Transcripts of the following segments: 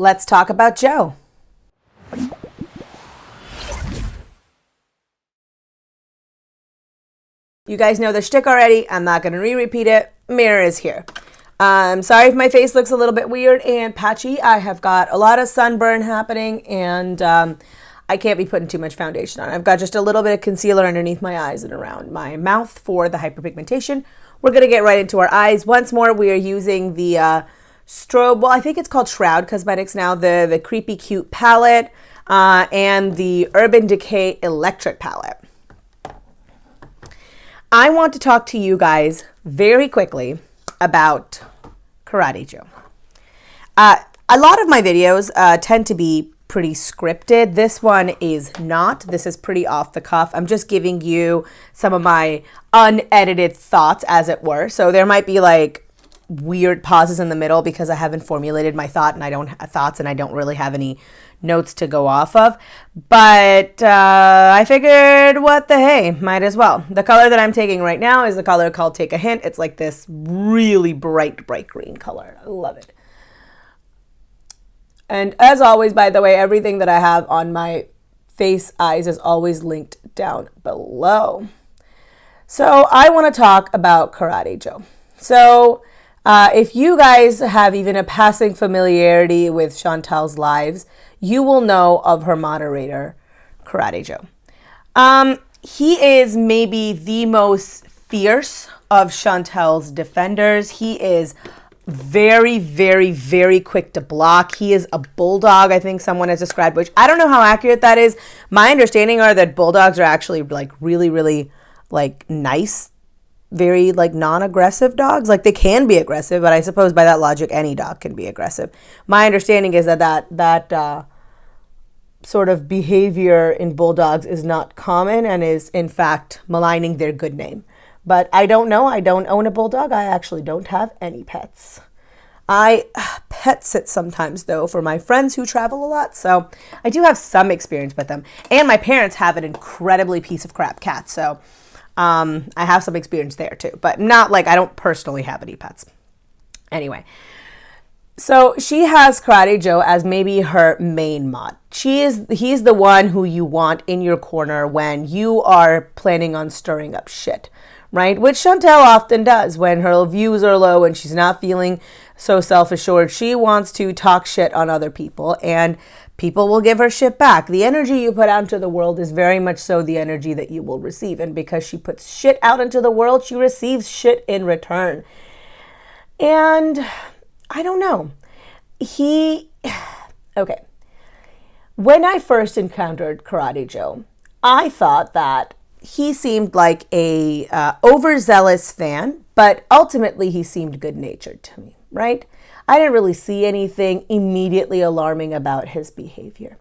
let's talk about Joe. You guys know the shtick already. I'm not going to repeat it. Mirror is here. Sorry if my face looks a little bit weird and patchy. I have got a lot of sunburn happening, and I can't be putting too much foundation on. I've got just a little bit of concealer underneath my eyes and around my mouth for the hyperpigmentation. We're going to get right into our eyes. Once more, we are using the Strobe, well, I think it's called Shroud Cosmetics now, the Creepy Cute palette, and the Urban Decay Electric palette. I want to talk to you guys very quickly about KarateJoe. A lot of my videos tend to be pretty scripted. This one is not. This is pretty off the cuff. I'm just giving you some of my unedited thoughts, as it were. So there might be like weird pauses in the middle because I haven't formulated my thoughts and I don't really have any notes to go off of. But I figured, what the hey, might as well. The color that I'm taking right now is the color called Take a Hint. It's like this really bright green color. I love it. And as always, by the way, everything that I have on my face, eyes is always linked down below. So I want to talk about KarateJoe. So if you guys have even a passing familiarity with Chantel's lives, you will know of her moderator, KarateJoe. He is maybe the most fierce of Chantel's defenders. He is very quick to block. He is a bulldog, I think someone has described, which I don't know how accurate that is. My understanding are that bulldogs are actually like really like nice, very like non-aggressive dogs. Like they can be aggressive, but I suppose by that logic any dog can be aggressive. My understanding is that sort of behavior in bulldogs is not common and is in fact maligning their good name. But I don't know. I don't own a bulldog. I actually don't have any pets. I pet sit sometimes, though, for my friends who travel a lot. So I do have some experience with them. And my parents have an incredibly piece of crap cat. So I have some experience there, too. But not like I don't personally have any pets. Anyway. So she has KarateJoe as maybe her main mod. He's the one who you want in your corner when you are planning on stirring up shit, right? Which Chantel often does when her views are low and she's not feeling so self-assured. She wants to talk shit on other people and people will give her shit back. The energy you put out into the world is very much so the energy that you will receive. And because she puts shit out into the world, she receives shit in return. And I don't know. Okay. When I first encountered KarateJoe, I thought that he seemed like a overzealous fan, but ultimately he seemed good-natured to me, right? I didn't really see anything immediately alarming about his behavior.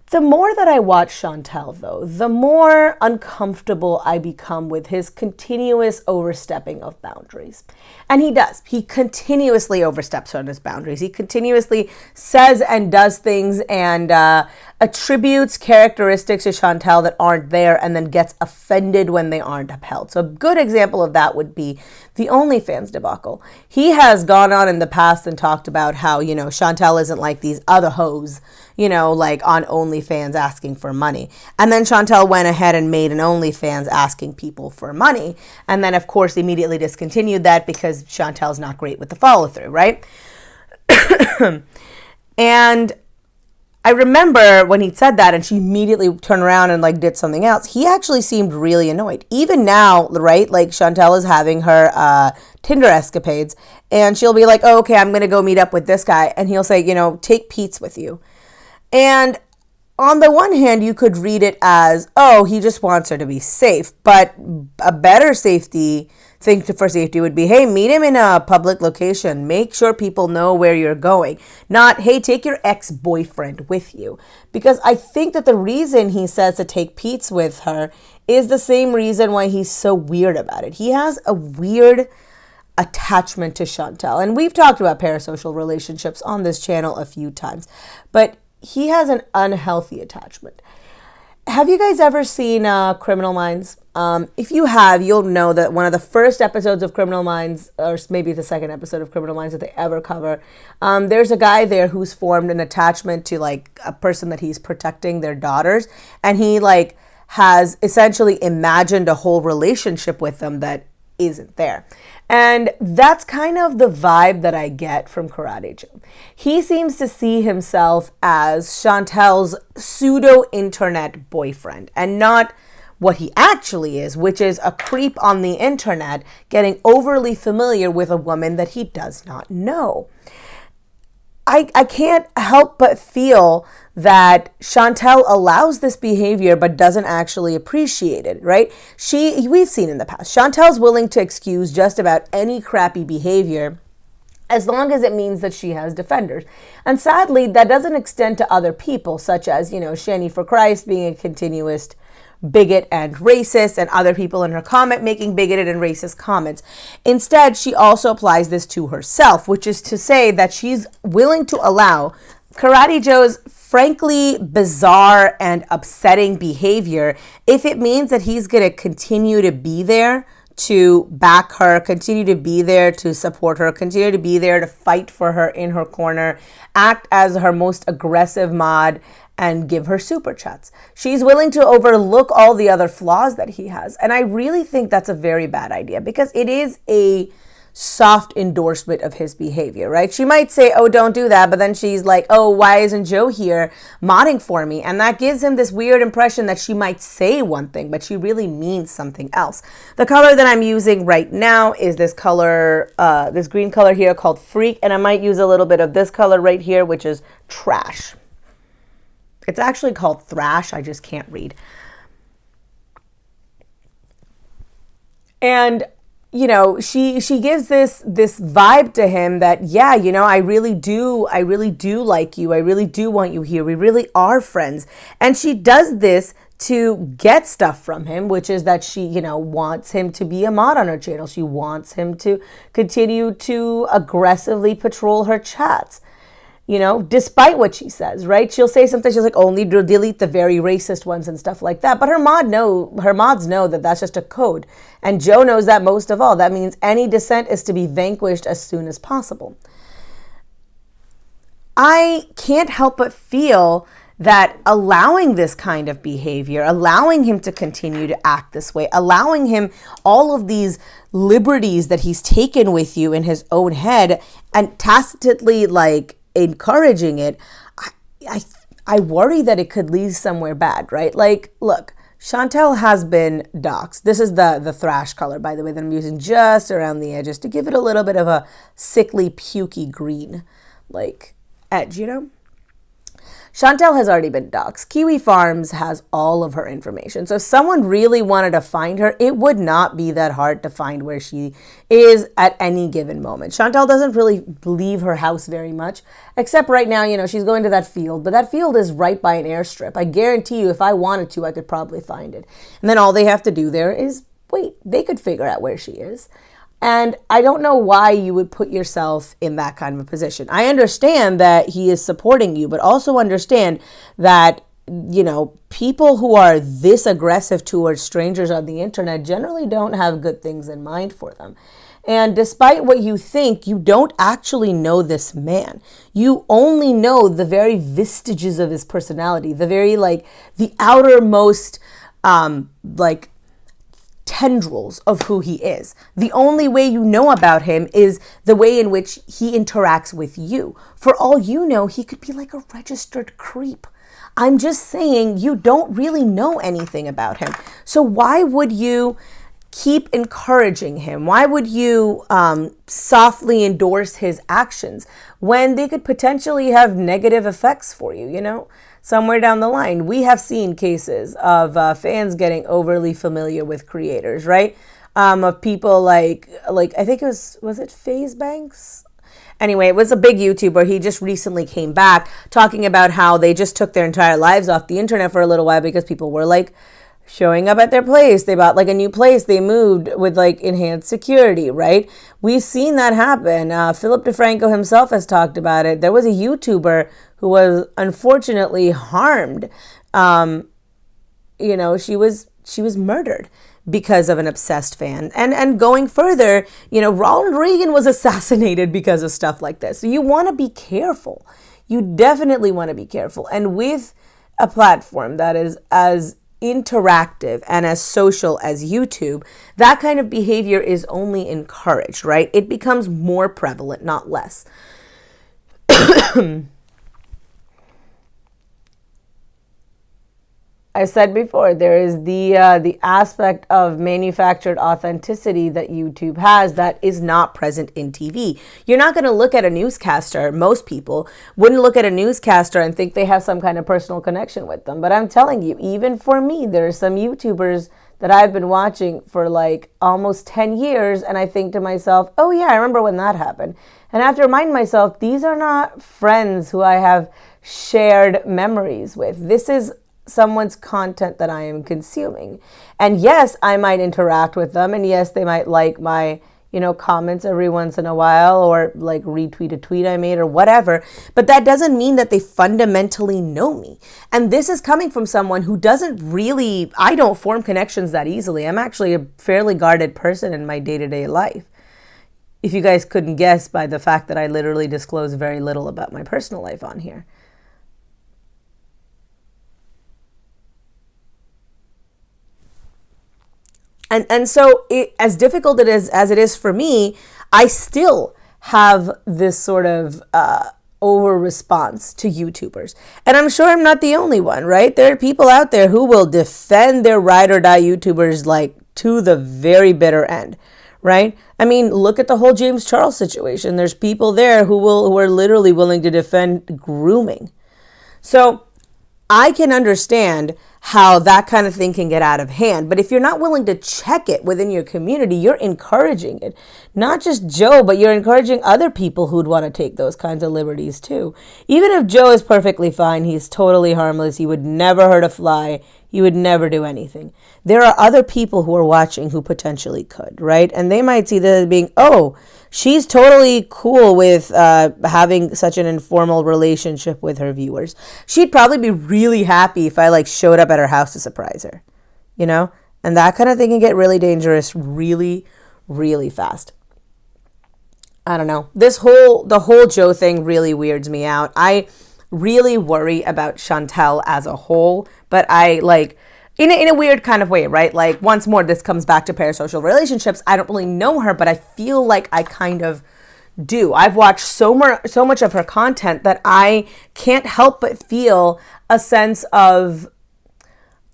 The more that I watch Chantel, though, the more uncomfortable I become with his continuous overstepping of boundaries. And he does. He continuously oversteps on his boundaries. He continuously says and does things and attributes characteristics to Chantel that aren't there and then gets offended when they aren't upheld. So a good example of that would be the OnlyFans debacle. He has gone on in the past and talked about how, you know, Chantel isn't like these other hoes, you know, like on OnlyFans asking for money. And then Chantel went ahead and made an OnlyFans asking people for money. And then, of course, immediately discontinued that because Chantel's not great with the follow through, right? And I remember when he said that and she immediately turned around and like did something else, he actually seemed really annoyed. Even now, right, like Chantel is having her Tinder escapades and she'll be like, oh, okay, I'm going to go meet up with this guy. And he'll say, you know, take Pete's with you. And on the one hand, you could read it as, oh, he just wants her to be safe. But a better safety thing for safety would be, hey, meet him in a public location. Make sure people know where you're going. Not, hey, take your ex-boyfriend with you. Because I think that the reason he says to take Pete's with her is the same reason why he's so weird about it. He has a weird attachment to Chantel. And we've talked about parasocial relationships on this channel a few times. But he has an unhealthy attachment. Have you guys ever seen Criminal Minds? If you have, you'll know that one of the first episodes of Criminal Minds, or maybe the second episode of Criminal Minds that they ever cover, there's a guy there who's formed an attachment to like a person that he's protecting, their daughters, and he like has essentially imagined a whole relationship with them that isn't there. And that's kind of the vibe that I get from KarateJoe. He seems to see himself as Chantel's pseudo-internet boyfriend and not what he actually is, which is a creep on the internet getting overly familiar with a woman that he does not know. I can't help but feel that Chantel allows this behavior but doesn't actually appreciate it, right? We've seen in the past, Chantel's willing to excuse just about any crappy behavior as long as it means that she has defenders. And sadly, that doesn't extend to other people, such as, Shani for Christ being a continuous bigot and racist, and other people in her comment making bigoted and racist comments. Instead, she also applies this to herself, which is to say that she's willing to allow KarateJoe's frankly bizarre and upsetting behavior if it means that he's going to continue to be there to back her, continue to be there to support her, continue to be there to fight for her in her corner, act as her most aggressive mod, and give her super chats. She's willing to overlook all the other flaws that he has. And I really think that's a very bad idea because it is a soft endorsement of his behavior, right? She might say, oh, don't do that. But then she's like, oh, why isn't Joe here modding for me? And that gives him this weird impression that she might say one thing, but she really means something else. The color that I'm using right now is this color, this green color here called Freak. And I might use a little bit of this color right here, which is Trash. It's actually called Thrash. I just can't read. And, she gives this vibe to him that, yeah, I really do like you. I really do want you here. We really are friends. And she does this to get stuff from him, which is that she, wants him to be a mod on her channel. She wants him to continue to aggressively patrol her chats. Despite what she says, right? She'll say something, she's like, only delete the very racist ones and stuff like that. But her mods know that that's just a code. And Joe knows that most of all. That means any dissent is to be vanquished as soon as possible. I can't help but feel that allowing this kind of behavior, allowing him to continue to act this way, allowing him all of these liberties that he's taken with you in his own head and tacitly encouraging it, I worry that it could lead somewhere bad, right? Like, look, Chantel has been doxxed. This is the Thrash color, by the way, that I'm using just around the edges to give it a little bit of a sickly, pukey green, edge, Chantel has already been doxxed. Kiwi Farms has all of her information. So if someone really wanted to find her, it would not be that hard to find where she is at any given moment. Chantel doesn't really leave her house very much, except right now, she's going to that field, but that field is right by an airstrip. I guarantee you, if I wanted to, I could probably find it. And then all they have to do there is wait. They could figure out where she is. And I don't know why you would put yourself in that kind of a position. I understand that he is supporting you, but also understand that, people who are this aggressive towards strangers on the internet generally don't have good things in mind for them. And despite what you think, you don't actually know this man. You only know the very vestiges of his personality, the very, the outermost, tendrils of who he is. The only way you know about him is the way in which he interacts with you. For all you know, he could be like a registered creep. I'm just saying you don't really know anything about him. So why would you keep encouraging him? Why would you softly endorse his actions when they could potentially have negative effects for you, Somewhere down the line, we have seen cases of fans getting overly familiar with creators, right? Of people like I think was it FaZe Banks? Anyway, it was a big YouTuber. He just recently came back talking about how they just took their entire lives off the internet for a little while because people were showing up at their place. They bought a new place. They moved with enhanced security, right? We've seen that happen. Philip DeFranco himself has talked about it. There was a YouTuber who was unfortunately harmed she was murdered because of an obsessed fan. And going further, Ronald Reagan was assassinated because of stuff like this. So you want to be careful. You definitely want to be careful. And with a platform that is as interactive and as social as YouTube, that kind of behavior is only encouraged, right? It becomes more prevalent, not less. I said before, there is the aspect of manufactured authenticity that YouTube has that is not present in TV. You're not going to look at a newscaster. Most people wouldn't look at a newscaster and think they have some kind of personal connection with them. But I'm telling you, even for me, there are some YouTubers that I've been watching for like almost 10 years, and I think to myself, oh yeah, I remember when that happened. And I have to remind myself, these are not friends who I have shared memories with. This is someone's content that I am consuming. And yes, I might interact with them, and yes, they might like my, comments every once in a while, or like retweet a tweet I made or whatever, but that doesn't mean that they fundamentally know me. And this is coming from someone who I don't form connections that easily. I'm actually a fairly guarded person in my day-to-day life. If you guys couldn't guess by the fact that I literally disclose very little about my personal life on here. And so as difficult as it is for me, I still have this sort of over response to YouTubers. And I'm sure I'm not the only one, right? There are people out there who will defend their ride or die YouTubers like to the very bitter end, right? I mean, look at the whole James Charles situation. There's people there who are literally willing to defend grooming. So I can understand how that kind of thing can get out of hand. But if you're not willing to check it within your community, you're encouraging it. Not just Joe, but you're encouraging other people who'd want to take those kinds of liberties too. Even if Joe is perfectly fine, he's totally harmless, he would never hurt a fly, he would never do anything. There are other people who are watching who potentially could, right? And they might see this as being, oh, she's totally cool with having such an informal relationship with her viewers. She'd probably be really happy if I showed up at her house to surprise her, And that kind of thing can get really dangerous really, really fast. I don't know. The whole Joe thing really weirds me out. I really worry about Chantel as a whole, but I in a weird kind of way, right? Like, once more, this comes back to parasocial relationships. I don't really know her, but I feel like I kind of do. I've watched so much of her content that I can't help but feel a sense of,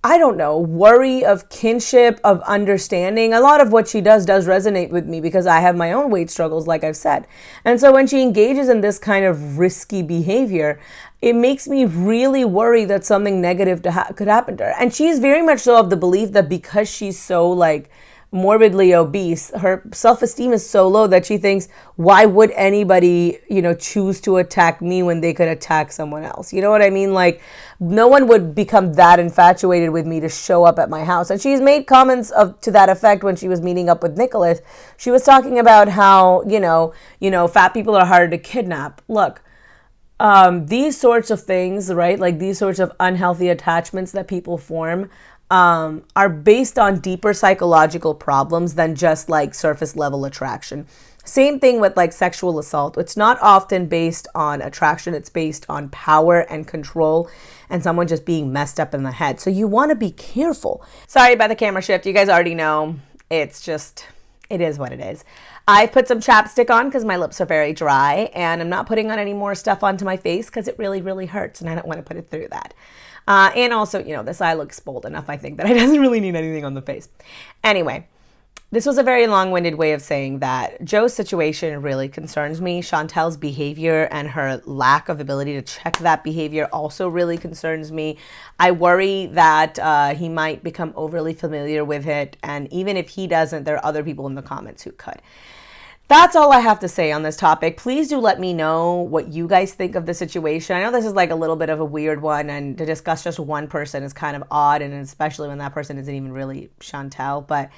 I don't know, worry, of kinship, of understanding. A lot of what she does resonate with me because I have my own weight struggles, like I've said. And so when she engages in this kind of risky behavior, it makes me really worry that something negative could happen to her. And she's very much so of the belief that because she's so morbidly obese, her self-esteem is so low that she thinks, why would anybody, choose to attack me when they could attack someone else? You know what I mean? No one would become that infatuated with me to show up at my house. And she's made comments to that effect when she was meeting up with Nicholas. She was talking about how, fat people are harder to kidnap. Look, these sorts of things, right? These sorts of unhealthy attachments that people form, are based on deeper psychological problems than just surface level attraction. Same thing with sexual assault. It's not often based on attraction. It's based on power and control and someone just being messed up in the head. So you want to be careful. Sorry about the camera shift. You guys already know. It is what it is. I put some chapstick on because my lips are very dry, and I'm not putting on any more stuff onto my face because it really, really hurts and I don't want to put it through that. And also, this eye looks bold enough, I think, that I doesn't really need anything on the face. Anyway, this was a very long-winded way of saying that Joe's situation really concerns me. Chantel's behavior and her lack of ability to check that behavior also really concerns me. I worry that he might become overly familiar with it, and even if he doesn't, there are other people in the comments who could. That's all I have to say on this topic. Please do let me know what you guys think of the situation. I know this is a little bit of a weird one, and to discuss just one person is kind of odd, and especially when that person isn't even really Chantel. But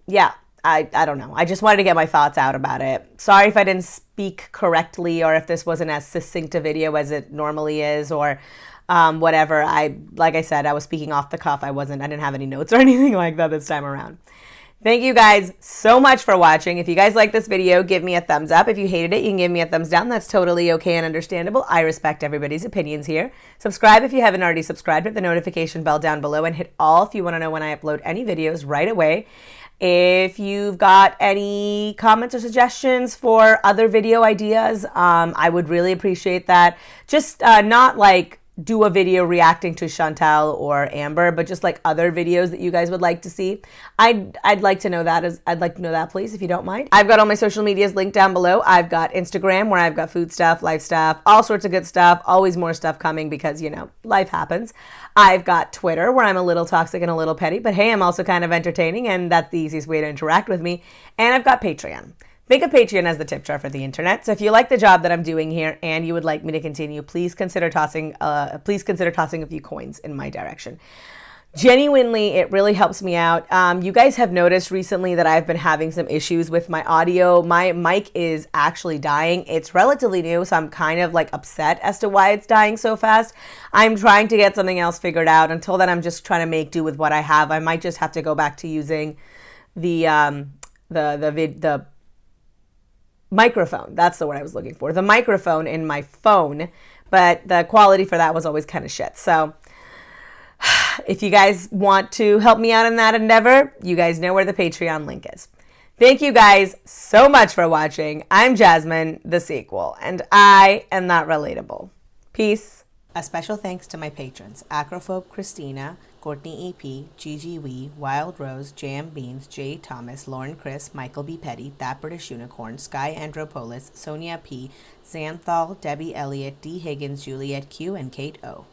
yeah, I don't know. I just wanted to get my thoughts out about it. Sorry if I didn't speak correctly or if this wasn't as succinct a video as it normally is or whatever. Like I said, I was speaking off the cuff. I didn't have any notes or anything like that this time around. Thank you guys so much for watching. If you guys like this video, give me a thumbs up. If you hated it, you can give me a thumbs down. That's totally okay and understandable. I respect everybody's opinions here. Subscribe if you haven't already subscribed. Hit the notification bell down below and hit all if you want to know when I upload any videos right away. If you've got any comments or suggestions for other video ideas, I would really appreciate that. Just not like do a video reacting to Chantal or Amber, but just like other videos that you guys would like to see. I'd like to know that. I'd like to know that, please, if you don't mind. I've got all my social medias linked down below. I've got Instagram where I've got food stuff, life stuff, all sorts of good stuff. Always more stuff coming because, you know, life happens. I've got Twitter where I'm a little toxic and a little petty, but hey, I'm also kind of entertaining and that's the easiest way to interact with me. And I've got Patreon. Think of Patreon as the tip jar for the internet. So if you like the job that I'm doing here and you would like me to continue, please consider tossing a few coins in my direction. Genuinely, it really helps me out. You guys have noticed recently that I've been having some issues with my audio. My mic is actually dying. It's relatively new, so I'm kind of like upset as to why it's dying so fast. I'm trying to get something else figured out. Until then, I'm just trying to make do with what I have. I might just have to go back to using the microphone. That's the word I was looking for. The microphone in my phone, but the quality for that was always kind of shit. So if you guys want to help me out in that endeavor, you guys know where the Patreon link is. Thank you guys so much for watching. I'm Jasmine, the sequel, and I am not relatable. Peace. A special thanks to my patrons, Acrophobe Christina, Courtney EP, Gigi Wee, Wild Rose, Jam Beans, Jay Thomas, Lauren Chris, Michael B. Petty, That British Unicorn, Sky Andropolis, Sonia P, Xanthal, Debbie Elliott, D. Higgins, Juliet Q, and Kate O.